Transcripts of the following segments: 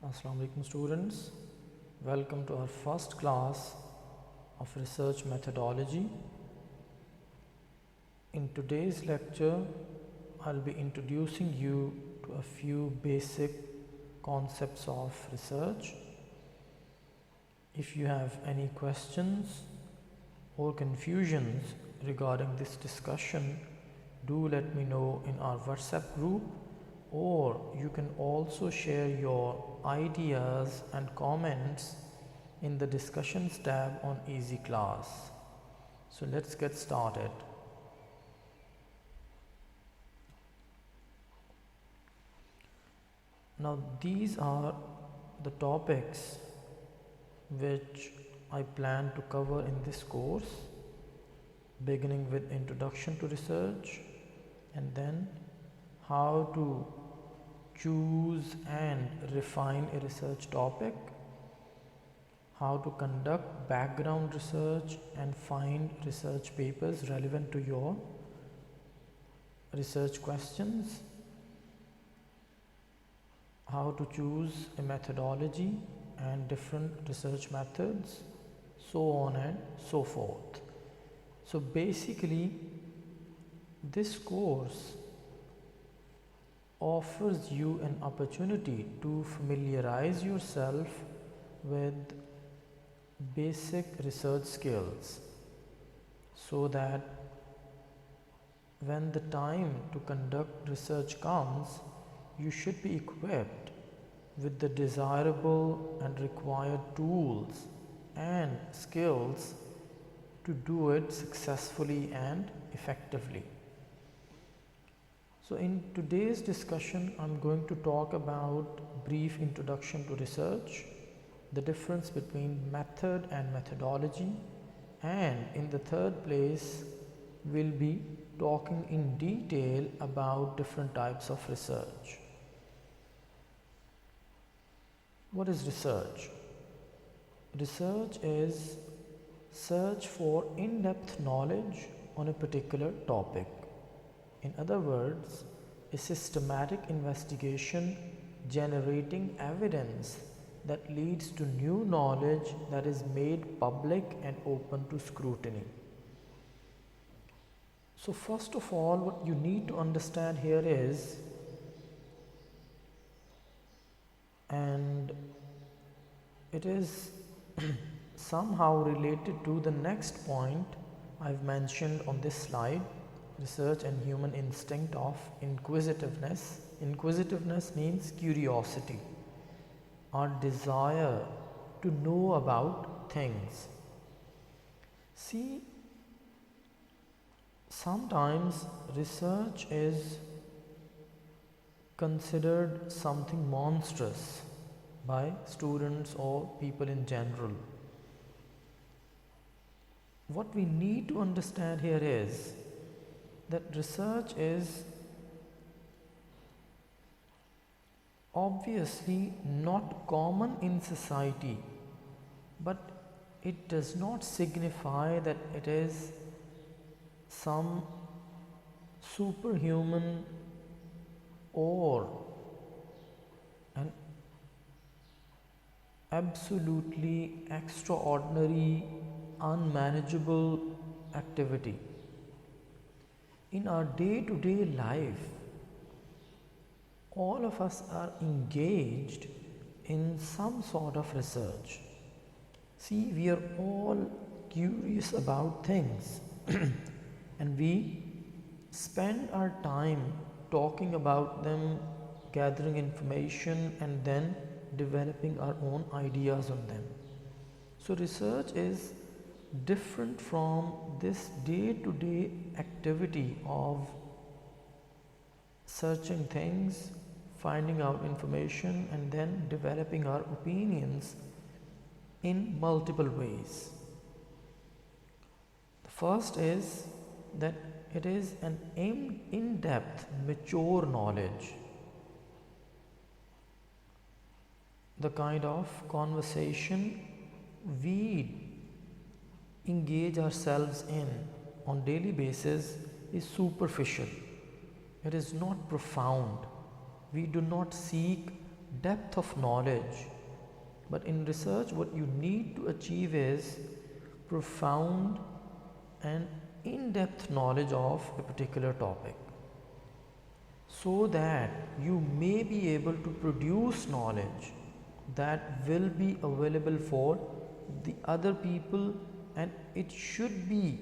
Assalamu alaikum students, welcome to our first class of research methodology. In today's lecture, I'll be introducing you to a few basic concepts of research. If you have any questions or confusions regarding this discussion, do let me know in our WhatsApp group, or you can also share your ideas and comments in the discussions tab on Easy Class. So let's get started. Now these are the topics which I plan to cover in this course, beginning with introduction to research, and then how to choose and refine a research topic, how to conduct background research and find research papers relevant to your research questions, how to choose a methodology and different research methods, so on and so forth. So basically, this course offers you an opportunity to familiarize yourself with basic research skills, so that when the time to conduct research comes, you should be equipped with the desirable and required tools and skills to do it successfully and effectively. So in today's discussion, I'm going to talk about brief introduction to research, the difference between method and methodology, and in the third place, we'll be talking in detail about different types of research. What is research? Research is search for in-depth knowledge on a particular topic. In other words, a systematic investigation generating evidence that leads to new knowledge that is made public and open to scrutiny. So first of all, what you need to understand here is, and it is somehow related to the next point I've mentioned on this slide, research and human instinct of inquisitiveness. Inquisitiveness means curiosity, our desire to know about things. See, sometimes research is considered something monstrous by students or people in general. What we need to understand here is that research is obviously not common in society, but it does not signify that it is some superhuman or an absolutely extraordinary, unmanageable activity. In our day-to-day life, all of us are engaged in some sort of research. See, we are all curious about things and we spend our time talking about them, gathering information, and then developing our own ideas on them. So research is different from this day-to-day activity of searching things, finding out information, and then developing our opinions in multiple ways. The first is that it is an in-depth, mature knowledge, the kind of conversation we engage ourselves in on daily basis is superficial. It is not profound. We do not seek depth of knowledge, but in research what you need to achieve is profound and in-depth knowledge of a particular topic, so that you may be able to produce knowledge that will be available for the other people, and it should be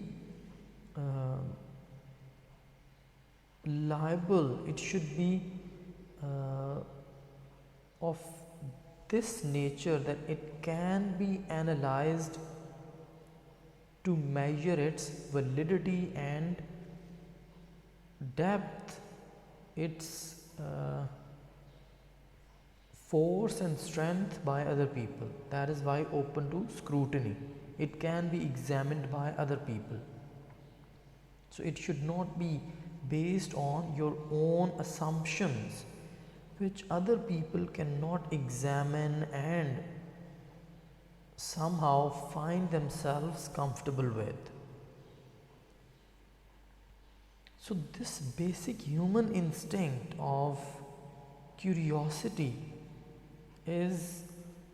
liable, it should be of this nature that it can be analyzed to measure its validity and depth, its force and strength by other people. That is why open to scrutiny. It can be examined by other people. So it should not be based on your own assumptions, which other people cannot examine and somehow find themselves comfortable with. So this basic human instinct of curiosity is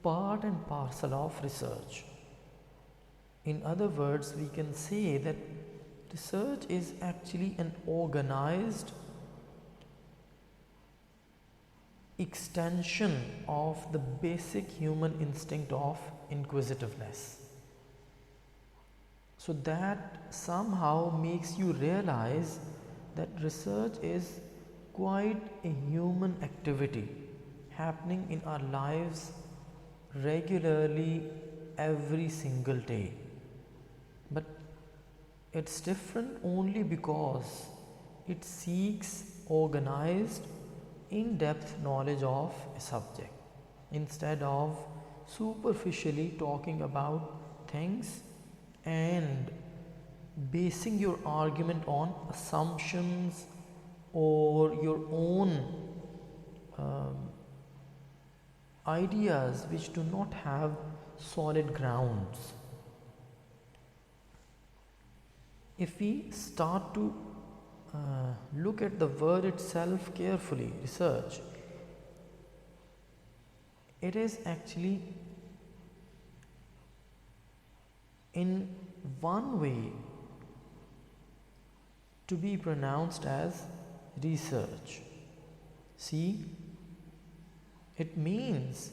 part and parcel of research. In other words, we can say that research is actually an organized extension of the basic human instinct of inquisitiveness. So that somehow makes you realize that research is quite a human activity happening in our lives regularly every single day. But it's different only because it seeks organized, in-depth knowledge of a subject instead of superficially talking about things and basing your argument on assumptions or your own ideas which do not have solid grounds. If we start to look at the word itself carefully, research, it is actually in one way to be pronounced as research. See, it means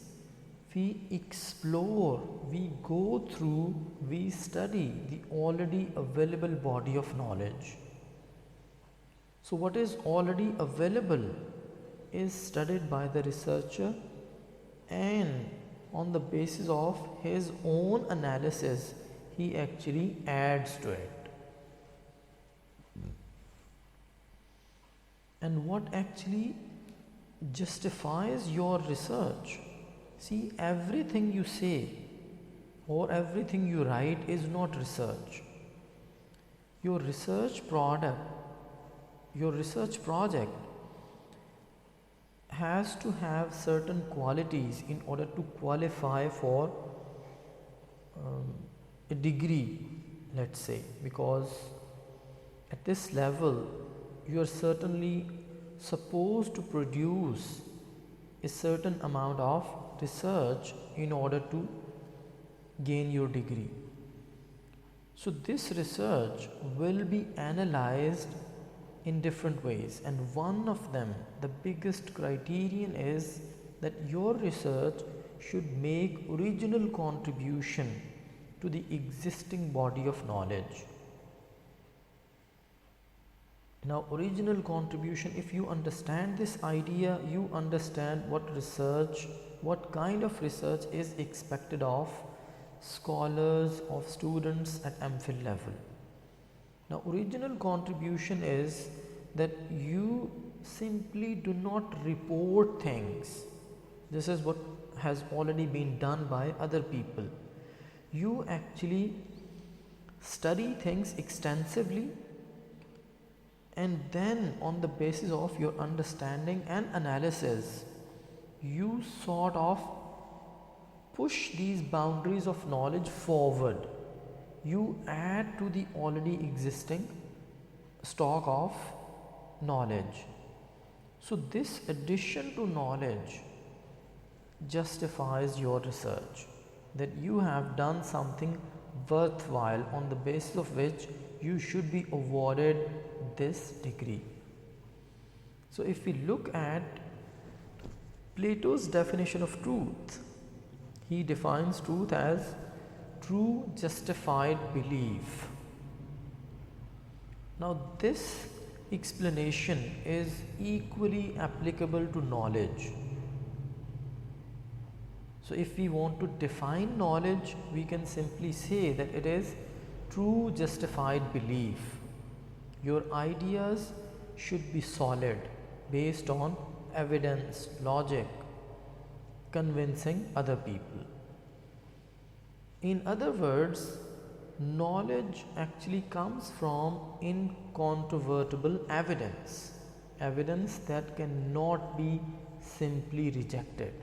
we explore, we go through, we study the already available body of knowledge. So what is already available is studied by the researcher, and on the basis of his own analysis he actually adds to it. And what actually justifies your research? See, everything you say or everything you write is not research. Your research product, your research project has to have certain qualities in order to qualify for a degree, let's say, because at this level you are certainly supposed to produce a certain amount of research in order to gain your degree. So this research will be analyzed in different ways, and one of them, the biggest criterion, is that your research should make original contribution to the existing body of knowledge. Now, original contribution, if you understand this idea, you understand what research, what kind of research is expected of scholars, of students at MPhil level. Now, original contribution is that you simply do not report things. This is what has already been done by other people. You actually study things extensively, and then on the basis of your understanding and analysis, you sort of push these boundaries of knowledge forward. You add to the already existing stock of knowledge. So this addition to knowledge justifies your research, that you have done something worthwhile on the basis of which you should be awarded this degree. So if we look at Plato's definition of truth, he defines truth as true justified belief. Now this explanation is equally applicable to knowledge. So if we want to define knowledge, we can simply say that it is true justified belief. Your ideas should be solid, based on evidence, logic, convincing other people. In other words, knowledge actually comes from incontrovertible evidence, evidence that cannot be simply rejected.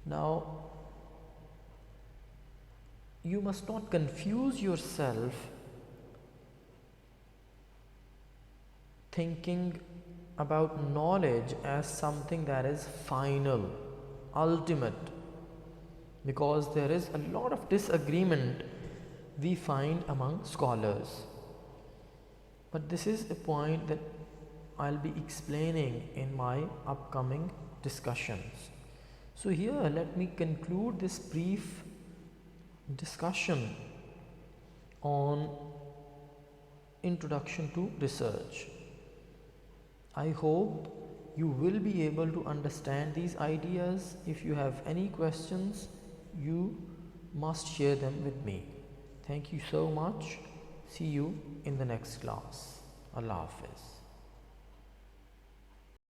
Now, you must not confuse yourself thinking about knowledge as something that is final, ultimate, because there is a lot of disagreement we find among scholars. But this is a point that I'll be explaining in my upcoming discussions. So here let me conclude this brief discussion on introduction to research. I hope you will be able to understand these ideas. If you have any questions, you must share them with me. Thank you so much. See you in the next class. Allah Hafiz.